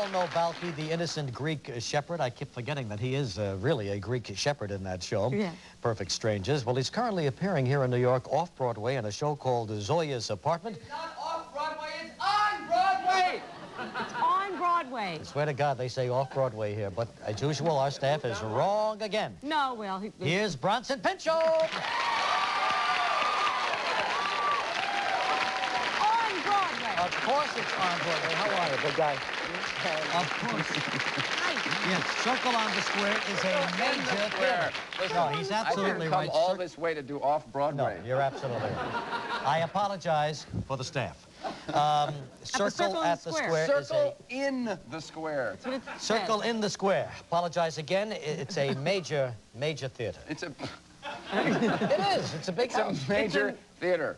all know Balky, the innocent Greek shepherd. I keep forgetting that he is really a Greek shepherd in that show. Yeah. Perfect Strangers. Well, he's currently appearing here in New York off-Broadway in a show called Zoya's Apartment. It's not off-Broadway, it's on Broadway! It's on Broadway. I swear to God, they say off-Broadway here, but as usual, our staff is wrong again. No, well, Here's Bronson Pinchot. On Broadway. Of course it's on Broadway. How are you, big guy? Of course. Yes, Circle on the Square is a major theater. No, he's absolutely right. I didn't come all this way to do off-Broadway. No, you're absolutely right. I apologize for the staff. Circle at the Square is a... Circle in the Square. That's what it Circle says. in the Square. Apologize again. It's a major theater. It's a... It is. It's a big house. It's a major theater.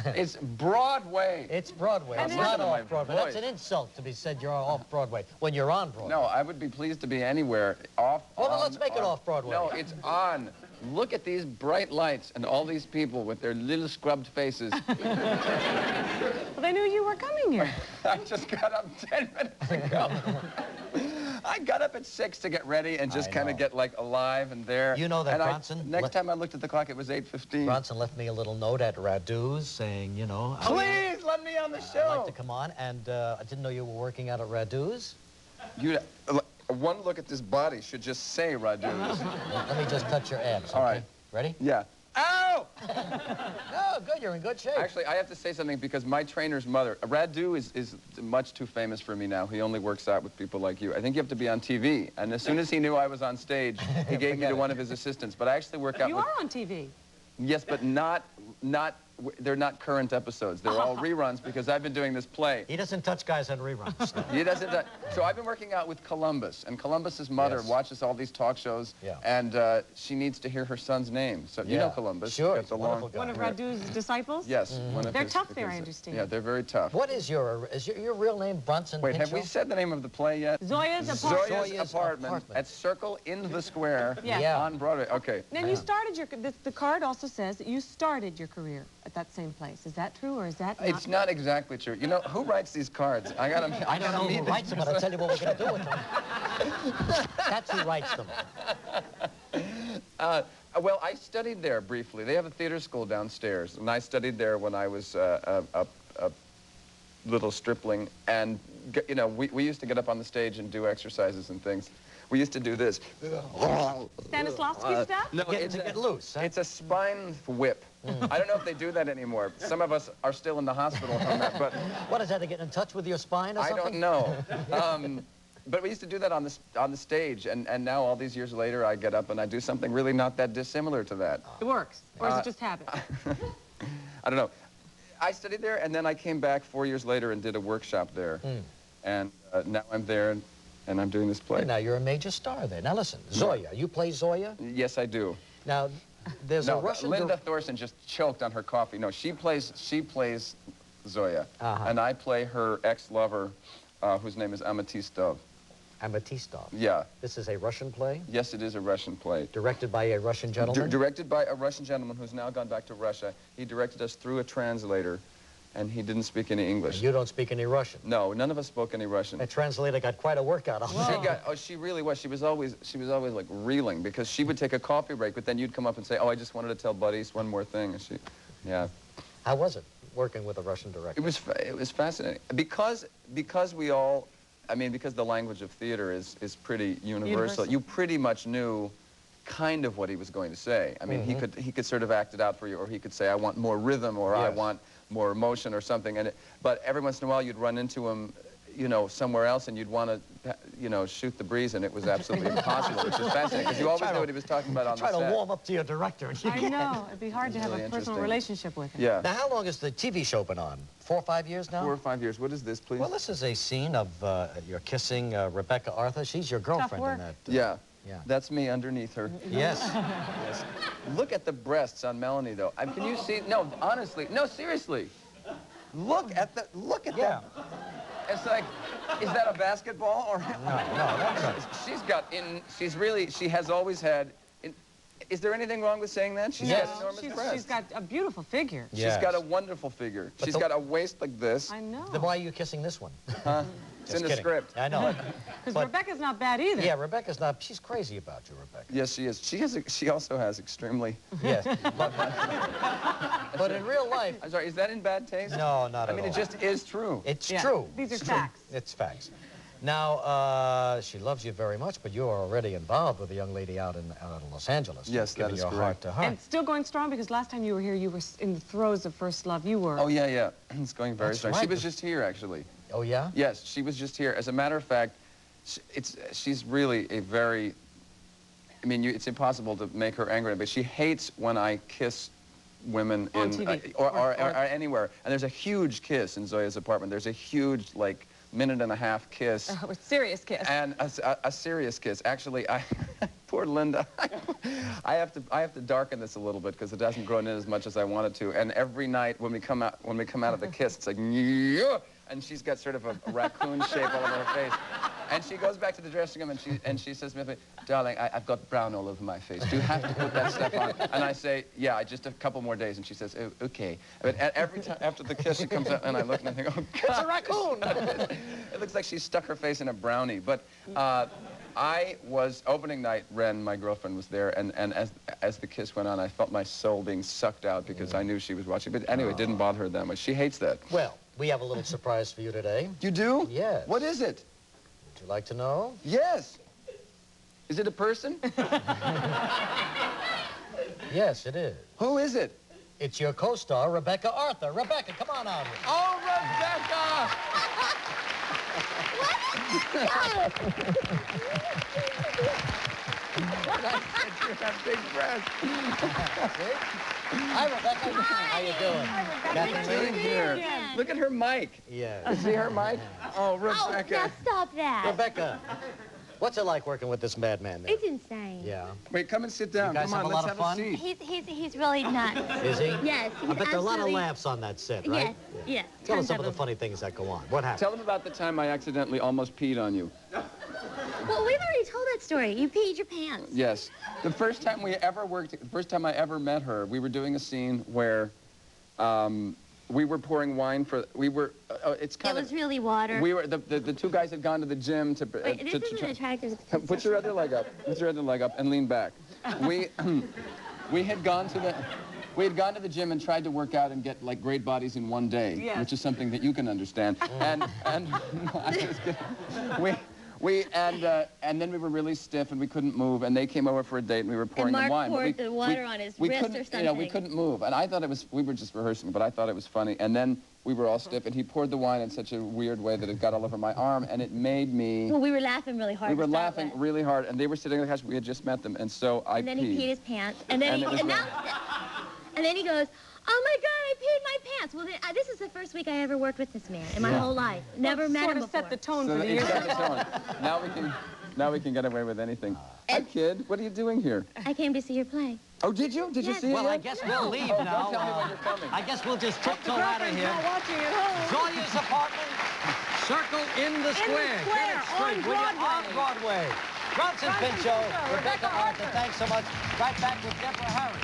It's Broadway. It's Broadway. It's not off-Broadway. That's an insult to be said you're off-Broadway when you're on Broadway. No, I would be pleased to be anywhere off. Well, then let's make it off-Broadway. No, it's on. Look at these bright lights and all these people with their little scrubbed faces. Well, they knew you were coming here. I just got up 10 minutes ago. I got up at 6 to get ready and just kind of get, like, alive and there. You know that, Bronson? Next time I looked at the clock, it was 8:15. Bronson left me a little note at Radu's saying, you know... Please, let me on the show. I'd like to come on, and I didn't know you were working out at Radu's. One look at this body should just say Radu's. Let me just touch your abs, okay? All right. Ready? Yeah. Ow! Oh, good, you're in good shape. Actually, I have to say something because my trainer's mother, Radu is much too famous for me now. He only works out with people like you. I think you have to be on TV. And as soon as he knew I was on stage, he gave me to one of his assistants. But I actually work out You with... are on TV. Yes, but they're not current episodes. They're all reruns because I've been doing this play. He doesn't touch guys on reruns. He doesn't. So I've been working out with Columbus, and Columbus's mother watches all these talk shows, and she needs to hear her son's name. So you know Columbus. Sure, He's got the long... One of Radu's disciples? Yes. One of They're his, tough there, I understand. Yeah, they're very tough. What is your real name, Bronson Wait, Pinchot? have we said the name of the play yet? Zoya's Apartment. Zoya's Apartment at Circle in the Square on Broadway. Okay. Then you started your... The card also says that you started your career at that same place. Is that true, or is that not? It's not exactly true. You know, who writes these cards? I don't know who writes them, but I'll tell you what we're going to do with them. That's who writes them. Well, I studied there briefly. They have a theater school downstairs, and I studied there when I was a little stripling. And, you know, we used to get up on the stage and do exercises and things. We used to do this. Stanislavski stuff? No, to get loose. Huh? It's a spine whip. I don't know if they do that anymore. Some of us are still in the hospital from that, but... What is that, to get in touch with your spine or something? I don't know. But we used to do that on the stage, and now, all these years later, I get up and I do something really not that dissimilar to that. It works, or is it just habit? I don't know. I studied there, and then I came back 4 years later and did a workshop there. And now I'm there, and I'm doing this play. And now you're a major star there. Now listen, Zoya, you play Zoya? Yes, I do. Now, there's a Russian... Linda Thorson just choked on her coffee. No, she plays Zoya, and I play her ex-lover, whose name is Ametistov. Ametistov? Yeah. This is a Russian play? Yes, it is a Russian play. Directed by a Russian gentleman? Directed by a Russian gentleman who's now gone back to Russia. He directed us through a translator, and he didn't speak any English. And you don't speak any Russian? No, none of us spoke any Russian. That translator got quite a workout on that. She really was. She was always like reeling, because she would take a coffee break, but then you'd come up and say, "Oh, I just wanted to tell Buddies one more thing." And yeah. How was it working with a Russian director? It was fascinating because we all, I mean, because the language of theater is pretty universal. You pretty much knew kind of what he was going to say. I mean, he could sort of act it out for you, or he could say, "I want more rhythm," or "I want more emotion," or something. But every once in a while, you'd run into him, you know, somewhere else, and you'd want to, you know, shoot the breeze, and it was absolutely impossible, which is fascinating, because you always knew what he was talking about on the set. Try to warm up to your director. I know. It'd be hard to have a personal relationship with him. Yeah. Now, how long has the TV show been on? 4 or 5 years now? 4 or 5 years. What is this, please? Well, this is a scene of you're kissing Rebecca Arthur. She's your girlfriend in that. Yeah. That's me underneath her. Yes. Yes. Look at the breasts on Melanie, though. Can you see? No, honestly. No, seriously. Look at that. It's like, is that a basketball or? No. She has always had. Is there anything wrong with saying that? She's got enormous breasts. She's got a beautiful figure. She's got a wonderful figure. She's got a waist like this. I know. Then why are you kissing this one? Huh? It's in the script. I know. Because Rebecca's not bad either. Yeah, Rebecca's not. She's crazy about you, Rebecca. Yes, she is. She also has extremely... Yes. But in real life... I'm sorry, is that in bad taste? No, not at all. I mean, it just is true. It's true. These are facts. It's facts. Now, she loves you very much, but you're already involved with a young lady out in Los Angeles. Yes, that is your heart to her. And still going strong, because last time you were here, you were in the throes of first love. You were. Oh, yeah, yeah. It's going very strong. Right. She was just here, actually. Oh, yeah? Yes, she was just here. As a matter of fact, she's really a very... I mean, it's impossible to make her angry, but she hates when I kiss women on TV. Or anywhere. And there's a huge kiss in Zoya's apartment. There's a huge, like, minute-and-a-half kiss. A serious kiss. And a serious kiss. Actually, poor Linda. I have to darken this a little bit because it hasn't grown in as much as I want it to. And every night when we come out of the kiss, it's like, yeah, and she's got sort of a raccoon shape all over her face. And she goes back to the dressing room and she says to me, darling, I've got brown all over my face. Do you have to put that stuff on? And I say, yeah, just a couple more days. And she says, oh, okay. But every time after the kiss, she comes out and I look and I think, oh, God. It's a raccoon. It looks like she stuck her face in a brownie. But I was, opening night, Ren, my girlfriend, was there. And as the kiss went on, I felt my soul being sucked out because I knew she was watching. But anyway, it didn't bother her that much. She hates that. Well, we have a little surprise for you today. You do? Yes. What is it? Would you like to know? Yes. Is it a person? Yes, it is. Who is it? It's your co-star, Rebeca Arthur. Rebecca, come on out here. Oh, Rebecca! You have big breasts. Hi, Rebecca. How you doing? What are you doing here? Look at her mic. Yeah. You see her mic? Oh, Rebecca. Now stop that. Rebecca, what's it like working with this madman there? It's insane. Yeah. Wait, come and sit down. You guys Come on, have a let's lot of have fun? a seat. He's really nuts. Is he? Yes, he's I bet there are a lot of absolutely- laughs on that set, right? Yes, yes. Tell us tons some of the them. funny things that go on. What happened? Tell them about the time I accidentally almost peed on you. Well, we've already told that story. You peed your pants. Yes. The first time we ever worked, the first time I ever met her, we were doing a scene where we were pouring wine for, it's kind It of... was really water. We were, the two guys had gone to the gym to... Wait, this isn't attractive. Put your other leg up. Put your other leg up and lean back. We had gone to the gym and tried to work out and get like great bodies in one day, which is something that you can understand. And no, I was kidding. And then we were really stiff and we couldn't move. And they came over for a date and we were pouring the wine. And Mark poured the water on his wrist or something. You know, we couldn't move. And I thought it was, we were just rehearsing, but I thought it was funny. And then we were all stiff and he poured the wine in such a weird way that it got all over my arm and it made me... Well, we were laughing really hard. We were laughing really hard and they were sitting on the couch. We had just met them. And so I peed. And then he peed his pants. And then and then he goes, oh my God, I peed my pants. Well, then, this is the first week I ever worked with this man in my whole life. Never met him before. Set the tone So for the year. Now we can get away with anything. Hi, kid. What are you doing here? I came to see your play. Oh, did you? Did you see it? Well, I yet? guess we'll leave Oh, now. don't tell me when you're coming. I guess we'll just tiptoe out of Girlfriend's here. not watching at home. Zoya's apartment, Circle in the Square. Square, Get it straight, on will you? Broadway. On Broadway. Bronson Pinchot, Rebeca Arthur, thanks so much. Right back with Deborah Harry.